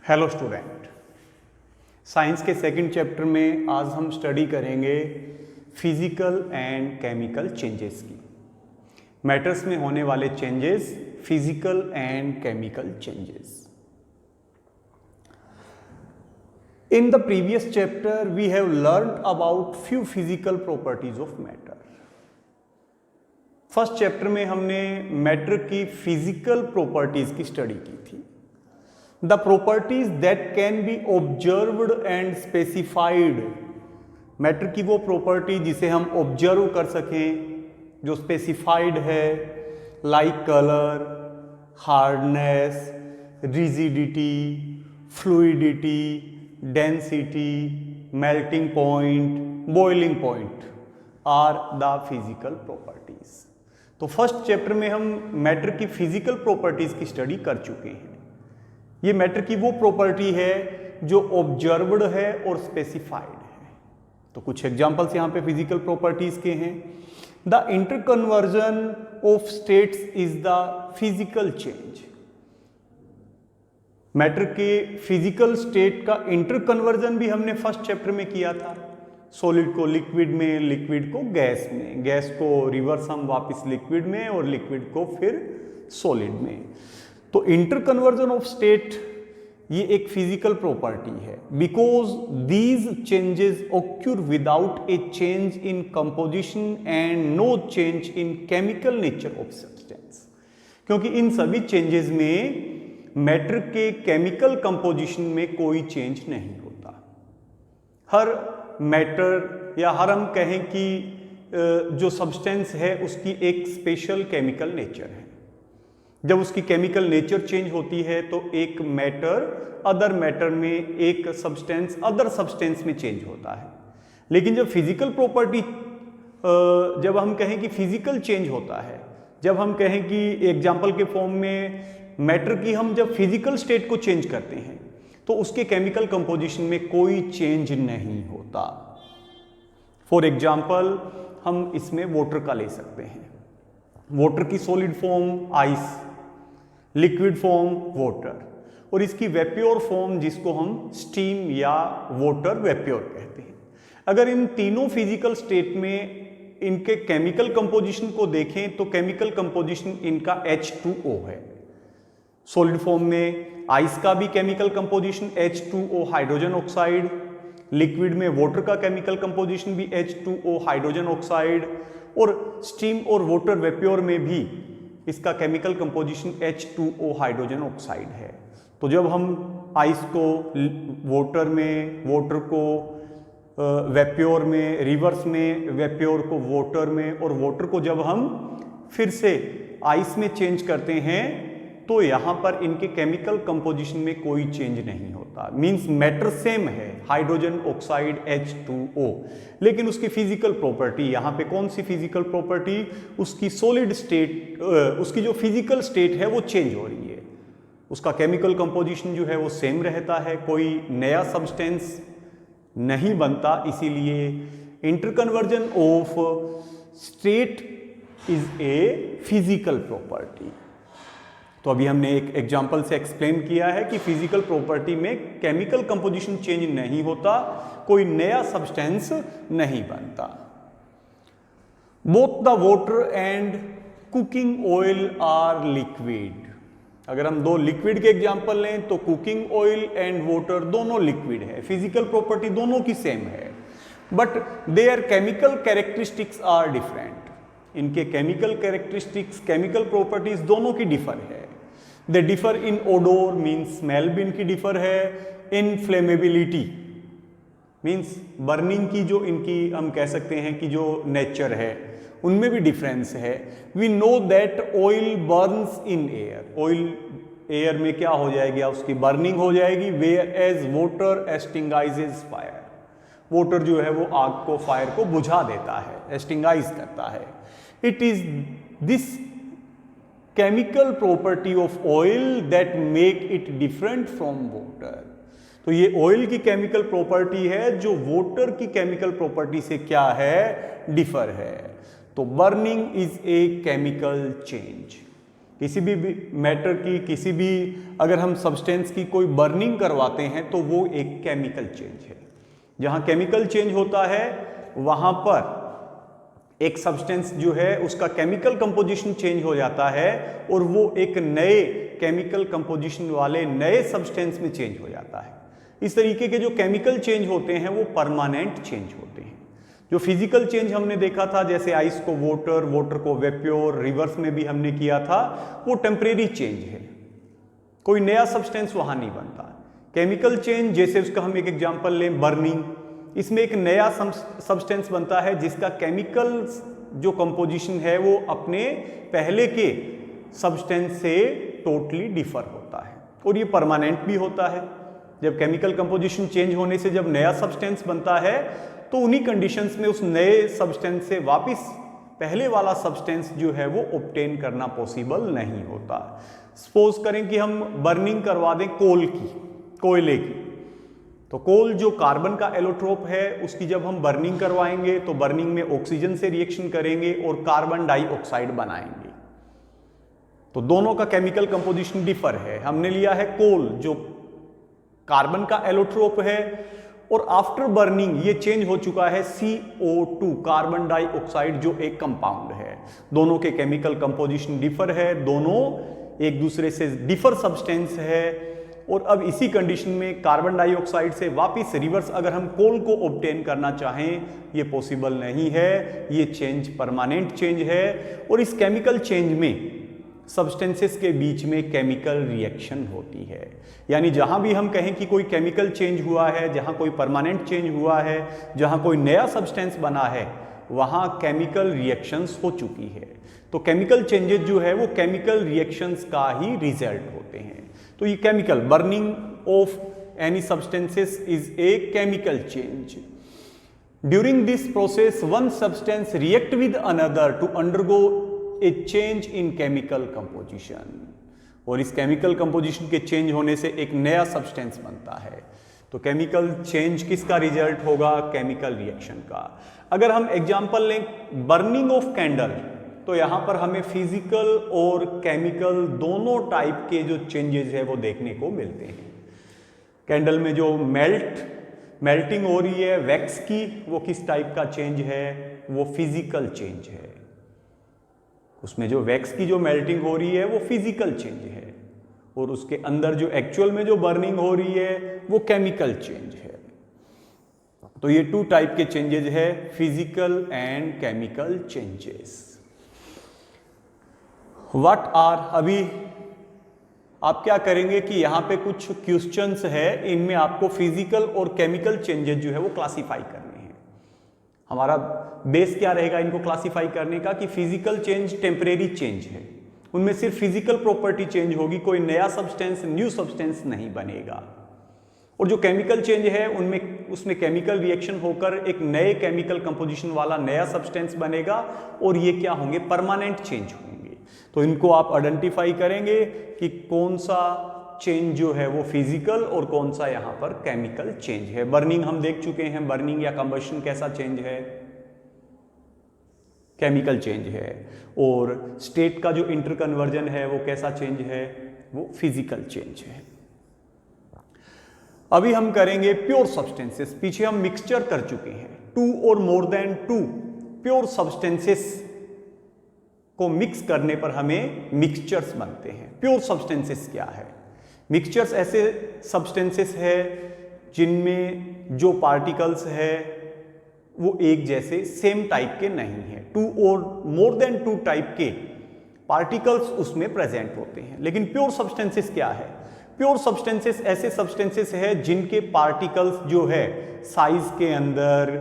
Hello student, science के second chapter में आज हम स्टडी करेंगे फिजिकल एंड केमिकल चेंजेस की। मैटर्स में होने वाले changes, physical and chemical changes. In the previous chapter we have learned about few physical properties of matter. First chapter में हमने मैटर की फिजिकल प्रॉपर्टीज की स्टडी की थी। The properties that can be observed and specified. Matter की वो property जिसे हम ऑब्जर्व कर सकें, जो स्पेसिफाइड है, like colour, hardness, rigidity, fluidity, density, melting point, boiling point are the physical properties. तो फर्स्ट चैप्टर में हम मैटर की फिजिकल प्रॉपर्टीज की स्टडी कर चुके हैं। ये मैटर की वो प्रॉपर्टी है जो ऑब्जर्व्ड है और स्पेसिफाइड है। तो कुछ एग्जांपल्स यहां पे फिजिकल प्रॉपर्टीज के हैं। The interconversion of states is the physical change. Matter के फिजिकल स्टेट का इंटरकन्वर्जन भी हमने फर्स्ट चैप्टर में किया था। सॉलिड को लिक्विड में, लिक्विड को गैस में, गैस को रिवर्स हम वापस लिक्विड में और लिक्विड को फिर सॉलिड में। तो इंटरकन्वर्जन ऑफ स्टेट ये एक फिजिकल प्रॉपर्टी है, because these changes occur without a change in composition and no change in chemical nature of substance. क्योंकि इन सभी चेंजेस में मैटर के केमिकल कंपोजिशन में कोई चेंज नहीं होता। हर मैटर या हर हम कहें कि जो सब्सटेंस है उसकी एक स्पेशल केमिकल नेचर है। जब उसकी केमिकल नेचर चेंज होती है तो एक मैटर अदर मैटर में, एक सब्सटेंस अदर सब्सटेंस में चेंज होता है। लेकिन जब फिजिकल प्रॉपर्टी, जब हम कहें कि फिजिकल चेंज होता है, जब हम कहें कि एग्जाम्पल के फॉर्म में मैटर की हम जब फिजिकल स्टेट को चेंज करते हैं तो उसके केमिकल कंपोजिशन में कोई चेंज नहीं होता। फॉर एग्जाम्पल हम इसमें वाटर का ले सकते हैं। वाटर की solid form ice, liquid form water, और इसकी वेप्योर फॉर्म जिसको हम स्टीम या वाटर वेप्योर कहते हैं। अगर इन तीनों फिजिकल स्टेट में इनके केमिकल कंपोजिशन को देखें तो केमिकल कंपोजिशन इनका H2O है। सॉलिड फॉर्म में आइस का भी chemical composition H2O hydrogen oxide, liquid में वाटर का केमिकल कंपोजिशन भी H2O हाइड्रोजन ऑक्साइड, और स्टीम और वाटर वेप्योर में भी इसका chemical composition H2O hydrogen oxide है। तो जब हम आइस को वाटर में, वाटर को वेप्योर में, रिवर्स में वेप्योर को वाटर में, और वाटर को जब हम फिर से आइस में चेंज करते हैं तो यहां पर इनके केमिकल कंपोजिशन में कोई चेंज नहीं होता। मींस मैटर सेम है, हाइड्रोजन ऑक्साइड H2O, लेकिन उसकी फिजिकल प्रॉपर्टी, यहां पे कौन सी फिजिकल प्रॉपर्टी, उसकी सॉलिड स्टेट, उसकी जो फिजिकल स्टेट है वो चेंज हो रही है। उसका केमिकल कंपोजिशन जो है वो सेम रहता है, कोई नया सब्सटेंस नहीं बनता। इसीलिए interconversion of state is a physical property. तो अभी हमने एक एग्जाम्पल से एक्सप्लेन किया है कि फिजिकल प्रॉपर्टी में केमिकल कंपोजिशन चेंज नहीं होता, कोई नया सब्सटेंस नहीं बनता। Both the water and cooking oil are liquid. अगर हम दो लिक्विड के एग्जाम्पल लें तो कुकिंग ऑयल एंड वाटर दोनों लिक्विड है, फिजिकल प्रॉपर्टी दोनों की सेम है, but their chemical characteristics are different. इनके केमिकल कैरेक्टरिस्टिक्स, केमिकल प्रॉपर्टीज दोनों की डिफर है। They differ in odour, means smell भी इनकी डिफर है। इन फ्लेमेबिलिटी मीन्स बर्निंग की जो इनकी हम कह सकते हैं कि जो नेचर है उनमें भी डिफरेंस है। We know that oil burns in air. Oil air में क्या हो जाएगी, उसकी बर्निंग हो जाएगी। Whereas water extinguishes fire. Water जो है वो आग को, फायर को बुझा देता है, एक्सटिंगाइज करता है। It is this chemical property of oil that make it different from water. तो ये ऑयल की केमिकल प्रॉपर्टी है जो वाटर की केमिकल प्रॉपर्टी से क्या है, डिफर है। तो burning is a chemical change. किसी भी मैटर की, किसी भी अगर हम सब्सटेंस की कोई बर्निंग करवाते हैं तो वो एक केमिकल चेंज है। जहाँ केमिकल चेंज होता है वहाँ पर एक सब्सटेंस जो है उसका केमिकल कंपोजिशन चेंज हो जाता है और वो एक नए केमिकल कंपोजिशन वाले नए सब्सटेंस में चेंज हो जाता है। इस तरीके के जो केमिकल चेंज होते हैं वो परमानेंट चेंज होते हैं। जो फिजिकल चेंज हमने देखा था, जैसे आइस को वाटर, वाटर को वेप्योर, रिवर्स में भी हमने किया था, वो टेम्परेरी चेंज है, कोई नया सब्सटेंस वहां नहीं बनता। केमिकल चेंज, जैसे उसका हम एक एग्जांपल लें, बर्निंग, इसमें एक नया सब्सटेंस बनता है जिसका केमिकल जो कंपोजिशन है वो अपने पहले के सब्सटेंस से टोटली डिफर होता है और ये परमानेंट भी होता है। जब केमिकल कंपोजिशन चेंज होने से जब नया सब्सटेंस बनता है तो उन्हीं कंडीशंस में उस नए सब्सटेंस से वापस पहले वाला सब्सटेंस जो है वो ऑब्टेन करना पॉसिबल नहीं होता। सपोज करें कि हम बर्निंग करवा दें कोल की, कोयले की, तो कोल जो कार्बन का एलोट्रोप है उसकी जब हम बर्निंग करवाएंगे तो बर्निंग में ऑक्सीजन से रिएक्शन करेंगे और कार्बन डाइऑक्साइड बनाएंगे, तो दोनों का केमिकल कंपोजिशन डिफर है। हमने लिया है कोल जो कार्बन का एलोट्रोप है और आफ्टर बर्निंग ये चेंज हो चुका है CO2, कार्बन डाइऑक्साइड, जो एक कंपाउंड है। दोनों के केमिकल कंपोजिशन डिफर है, दोनों एक दूसरे से डिफर सब्सटेंस है और अब इसी कंडीशन में कार्बन डाइऑक्साइड से वापस रिवर्स अगर हम कोल को ऑब्टेन करना चाहें ये पॉसिबल नहीं है। ये चेंज परमानेंट चेंज है और इस केमिकल चेंज में सब्सटेंसेस के बीच में केमिकल रिएक्शन होती है। यानी जहां भी हम कहें कि कोई केमिकल चेंज हुआ है, जहां कोई परमानेंट चेंज हुआ है, जहां कोई नया सब्सटेंस बना है, वहां केमिकल रिएक्शंस हो चुकी है। तो केमिकल चेंजेस जो है वो केमिकल रिएक्शंस का ही रिजल्ट होते हैं। तो ये chemical burning of any substances is a chemical change. During this process one substance react with another to undergo a change in chemical composition, और इस केमिकल कंपोजिशन के चेंज होने से एक नया सब्सटेंस बनता है। तो केमिकल चेंज किसका रिजल्ट होगा? केमिकल रिएक्शन का। अगर हम एग्जांपल लें बर्निंग ऑफ कैंडल, तो यहां पर हमें फिजिकल और केमिकल दोनों टाइप के जो चेंजेस है वो देखने को मिलते हैं। कैंडल में जो मेल्टिंग हो रही है वैक्स की, वो किस टाइप का चेंज है? वो फिजिकल चेंज है। उसमें जो वैक्स की जो मेल्टिंग हो रही है वो फिजिकल चेंज है और उसके अंदर जो एक्चुअल में जो बर्निंग हो रही है वो केमिकल चेंज है। तो ये 2 टाइप के चेंजेस है, physical and chemical changes. What are, अभी आप क्या करेंगे कि यहां पे कुछ क्वेश्चंस है, इनमें आपको फिजिकल और केमिकल चेंजेस जो है वो क्लासिफाई करने हैं। हमारा बेस क्या रहेगा इनको क्लासिफाई करने का कि फिजिकल चेंज टेम्परेरी चेंज है, उनमें सिर्फ फिजिकल प्रॉपर्टी चेंज होगी, कोई नया सब्सटेंस, न्यू सब्सटेंस नहीं बनेगा। और जो केमिकल चेंज है उसमें केमिकल रिएक्शन होकर एक नए केमिकल कंपोजिशन वाला नया सब्सटेंस बनेगा और ये क्या होंगे? परमानेंट चेंज होंगे। तो इनको आप आइडेंटिफाई करेंगे कि कौन सा चेंज जो है वो फिजिकल और कौन सा यहां पर केमिकल चेंज है। बर्निंग हम देख चुके हैं, बर्निंग या कंबशन कैसा चेंज है? केमिकल चेंज है। और स्टेट का जो इंटर कन्वर्जन है वो कैसा चेंज है? वो फिजिकल चेंज है। अभी हम करेंगे प्योर सब्सटेंसेस। पीछे हम मिक्सचर कर चुके हैं, 2 और मोर देन 2 प्योर सब्सटेंसेस को मिक्स करने पर हमें मिक्सचर्स बनते हैं। प्योर सब्सटेंसेस क्या है? मिक्सचर्स ऐसे सब्सटेंसेस है जिनमें जो पार्टिकल्स है वो एक जैसे सेम टाइप के नहीं है। 2 और मोर देन 2 टाइप के पार्टिकल्स उसमें प्रेजेंट होते हैं। लेकिन प्योर सब्सटेंसेस क्या है? प्योर सब्सटेंसेस ऐसे सब्सटेंसेस है जिनके पार्टिकल्स जो है साइज के अंदर,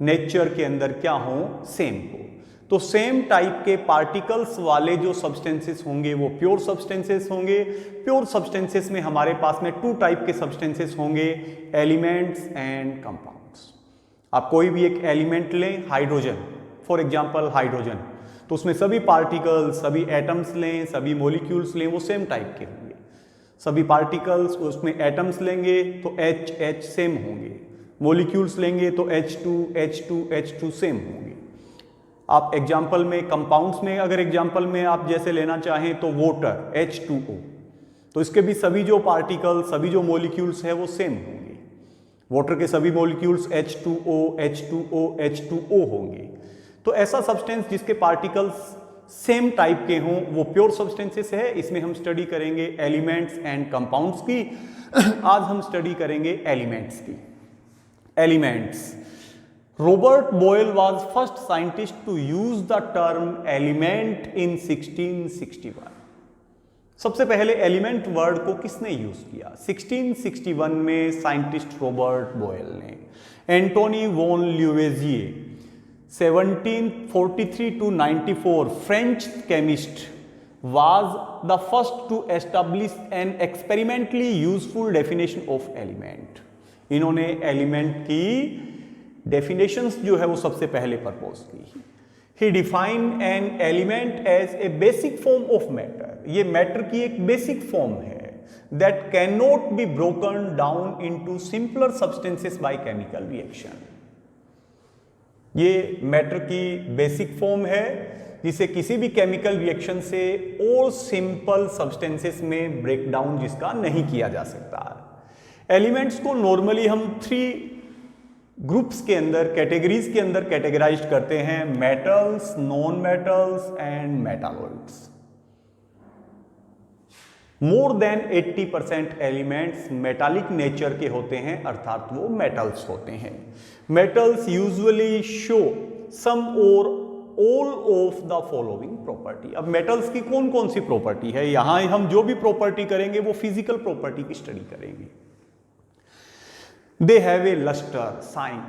नेचर के अंदर क्या हो? सेम हो। तो सेम टाइप के पार्टिकल्स वाले जो सब्सटेंसेस होंगे वो प्योर सब्सटेंसेस होंगे। प्योर सब्सटेंसेस में हमारे पास में 2 टाइप के सब्सटेंसेस होंगे, एलिमेंट्स एंड कंपाउंड्स। आप कोई भी एक एलिमेंट लें, हाइड्रोजन फॉर एग्जांपल, हाइड्रोजन, तो उसमें सभी पार्टिकल्स, सभी एटम्स लें, सभी मॉलिक्यूल्स लें, वो सेम टाइप के होंगे। सभी पार्टिकल्स उसमें एटम्स लेंगे तो H सेम होंगे, मॉलिक्यूल्स लेंगे तो H2 सेम होंगे। आप एग्जाम्पल में कंपाउंड्स में अगर एग्जाम्पल में आप जैसे लेना चाहें तो वाटर H2O, तो इसके भी सभी जो पार्टिकल, सभी जो मॉलिक्यूल्स है वो सेम होंगे। वाटर के सभी मॉलिक्यूल्स H2O H2O H2O होंगे। तो ऐसा सब्सटेंस जिसके पार्टिकल्स सेम टाइप के हों वो प्योर सब्सटेंसेस है। इसमें हम स्टडी करेंगे एलिमेंट्स एंड कंपाउंड्स की। आज हम स्टडी करेंगे एलिमेंट्स की। Elements, Robert Boyle was first scientist to use the term element in 1661। सबसे पहले एलिमेंट वर्ड को किसने यूज किया? 1661 में साइंटिस्ट रॉबर्ट बॉयल ने। Antoine von Lavoisier 1743 to 94 French chemist was the first to establish an experimentally useful definition of element। इन्होंने element की definitions जो है वो सबसे पहले प्रपोज की। He defined an element as a basic form of matter। ये मैटर की एक बेसिक फॉर्म है that cannot be broken down into simpler substances by chemical reaction। ये मैटर की बेसिक फॉर्म है जिसे किसी भी केमिकल रिएक्शन से और सिंपल सब्सटेंसेस में ब्रेक डाउन जिसका नहीं किया जा सकता। एलिमेंट्स को नॉर्मली हम 3 ग्रुप्स के अंदर, कैटेगरीज के अंदर कैटेगराइज करते हैं, metals, non metals and metalloids. More than 80% elements metallic nature के होते हैं, अर्थात वो मेटल्स होते हैं। मेटल्स यूजुअली शो सम और all of the following property. अब मेटल्स की कौन कौन सी प्रॉपर्टी है, यहां हम जो भी प्रॉपर्टी करेंगे वो फिजिकल प्रॉपर्टी की स्टडी करेंगे। They have a lustre shine,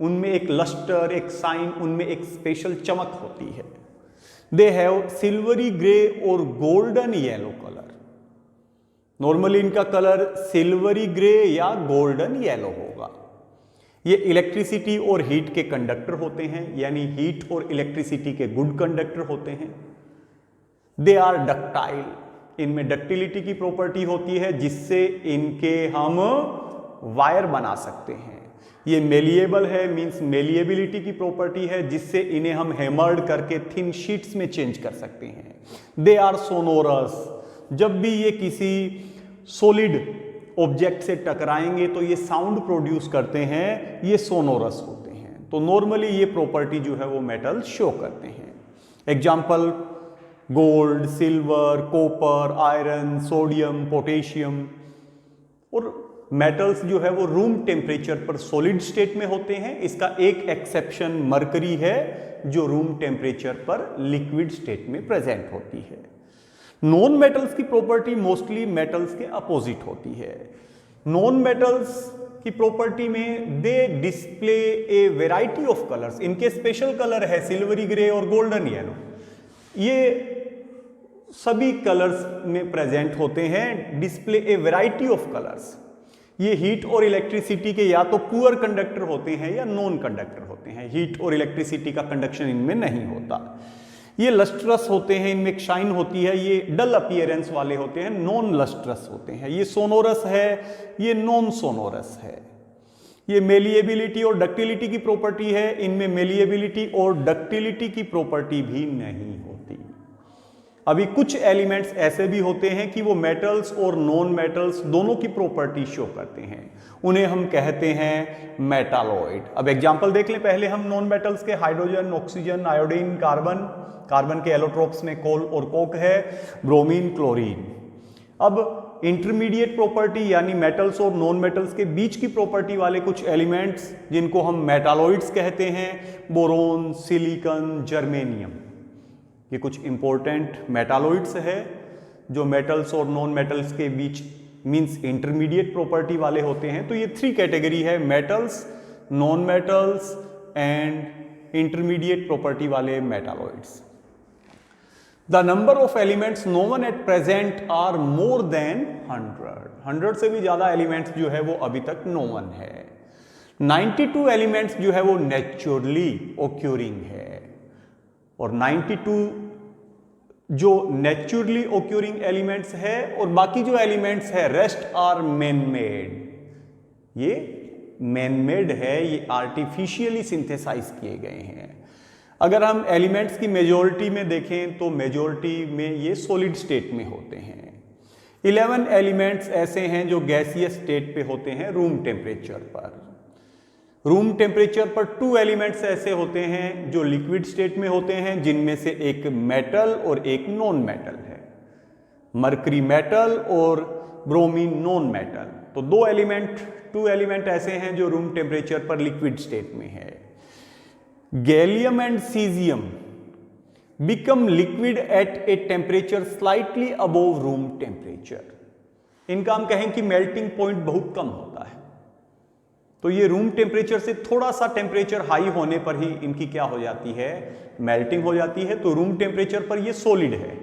उनमें एक लस्टर, एक साइन, उनमें एक स्पेशल चमक होती है। दे हैव सिल्वरी ग्रे और गोल्डन येलो कलर। नॉर्मली इनका कलर सिल्वरी ग्रे या गोल्डन येलो होगा। ये इलेक्ट्रिसिटी और हीट के कंडक्टर होते हैं, यानी हीट और इलेक्ट्रिसिटी के गुड कंडक्टर होते हैं। दे आर डक्टाइल, इनमें डक्टिलिटी की प्रॉपर्टी होती है जिससे इनके हम वायर बना सकते हैं। ये मेलिएबल है, मींस मेलिएबिलिटी की प्रॉपर्टी है जिससे इन्हें हम हैमर्ड करके थिन शीट्स में चेंज कर सकते हैं। दे आर सोनोरस, जब भी ये किसी सॉलिड ऑब्जेक्ट से टकराएंगे तो ये साउंड प्रोड्यूस करते हैं, ये सोनोरस होते हैं। तो नॉर्मली ये प्रॉपर्टी जो है वो मेटल शो करते हैं। Example gold, silver, copper, iron, sodium, potassium. और मेटल्स जो है वो रूम टेम्परेचर पर सॉलिड स्टेट में होते हैं। इसका एक एक्सेप्शन मरकरी है जो रूम टेम्परेचर पर लिक्विड स्टेट में प्रेजेंट होती है। नॉन मेटल्स की प्रॉपर्टी मोस्टली मेटल्स के अपोजिट होती है। नॉन मेटल्स की प्रॉपर्टी में they display a variety of colours, इनके स्पेशल कलर है सिल्वरी ग्रे और गोल्डन येलो। ये सभी कलर्स में प्रेजेंट होते हैं। Display a variety of colours. ये हीट और इलेक्ट्रिसिटी के या तो पुअर कंडक्टर होते हैं या नॉन कंडक्टर होते हैं। हीट और इलेक्ट्रिसिटी का कंडक्शन इनमें नहीं होता। ये लस्ट्रस होते हैं, इनमें एक शाइन होती है। ये डल अपीयरेंस वाले होते हैं, नॉन लस्ट्रस होते हैं। ये सोनोरस है, ये नॉन सोनोरस है। ये मेलिएबिलिटी और डक्टिलिटी की प्रॉपर्टी है, इनमें मेलिएबिलिटी और डक्टिलिटी की प्रॉपर्टी भी नहीं होती। अभी कुछ एलिमेंट्स ऐसे भी होते हैं कि वो मेटल्स और नॉन मेटल्स दोनों की प्रॉपर्टी शो करते हैं, उन्हें हम कहते हैं मेटालॉइड। अब एग्जांपल देख लें पहले हम नॉन मेटल्स के। Hydrogen, oxygen, iodine, carbon. Carbon के एलोट्रोप्स में कोल और कोक है, ब्रोमीन, क्लोरीन। अब इंटरमीडिएट प्रॉपर्टी यानी मेटल्स और नॉन मेटल्स के बीच की प्रॉपर्टी वाले कुछ एलिमेंट्स जिनको हम मेटालॉइड्स कहते हैं, बोरोन, सिलिकॉन, जर्मेनियम। ये कुछ इंपॉर्टेंट मेटालॉइड्स है जो मेटल्स और नॉन मेटल्स के बीच मींस इंटरमीडिएट प्रॉपर्टी वाले होते हैं। तो ये 3 कैटेगरी है, metals, non metals and intermediate property वाले metalloids. The number of elements known at present are more than 100 से भी ज्यादा एलिमेंट्स जो है वो अभी तक नोन है। 92 एलिमेंट्स जो है वो नेचुरली ओक्यूरिंग है और 92 जो नेचुरली ओक्यूरिंग एलिमेंट्स है और बाकी जो एलिमेंट्स है रेस्ट आर मैन मेड। ये मैन मेड है, ये आर्टिफिशियली सिंथेसाइज किए गए हैं। अगर हम एलिमेंट्स की मेजॉरिटी में देखें तो मेजॉरिटी में ये सॉलिड स्टेट में होते हैं। 11 एलिमेंट्स ऐसे हैं जो गैसियस स्टेट पे होते हैं रूम टेम्परेचर पर। रूम टेम्परेचर पर 2 एलिमेंट्स ऐसे होते हैं जो लिक्विड स्टेट में होते हैं, जिनमें से एक मेटल और एक नॉन मेटल है। मरकरी मेटल और ब्रोमीन नॉन मेटल। तो 2 एलिमेंट ऐसे हैं जो रूम टेम्परेचर पर लिक्विड स्टेट में है। Gallium and caesium become liquid at a temperature slightly above room temperature। इनका हम कहें कि मेल्टिंग पॉइंट बहुत कम होता है, तो ये रूम टेम्परेचर से थोड़ा सा टेम्परेचर हाई होने पर ही इनकी क्या हो जाती है, मेल्टिंग हो जाती है। तो रूम टेम्परेचर पर ये सॉलिड है,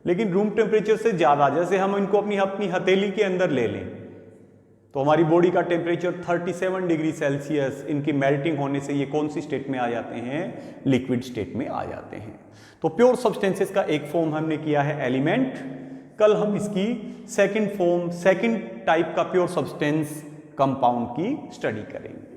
लेकिन रूम टेम्परेचर से ज्यादा, जैसे हम इनको अपनी हथेली के अंदर ले लें तो हमारी बॉडी का टेम्परेचर 37 डिग्री सेल्सियस, इनकी मेल्टिंग होने से ये कौन सी स्टेट में आ जाते हैं, लिक्विड स्टेट में आ जाते हैं। तो प्योर सब्सटेंसेस का एक फॉर्म हमने किया है एलिमेंट। कल हम इसकी सेकंड टाइप का प्योर सब्सटेंस कंपाउंड की स्टडी करेंगे।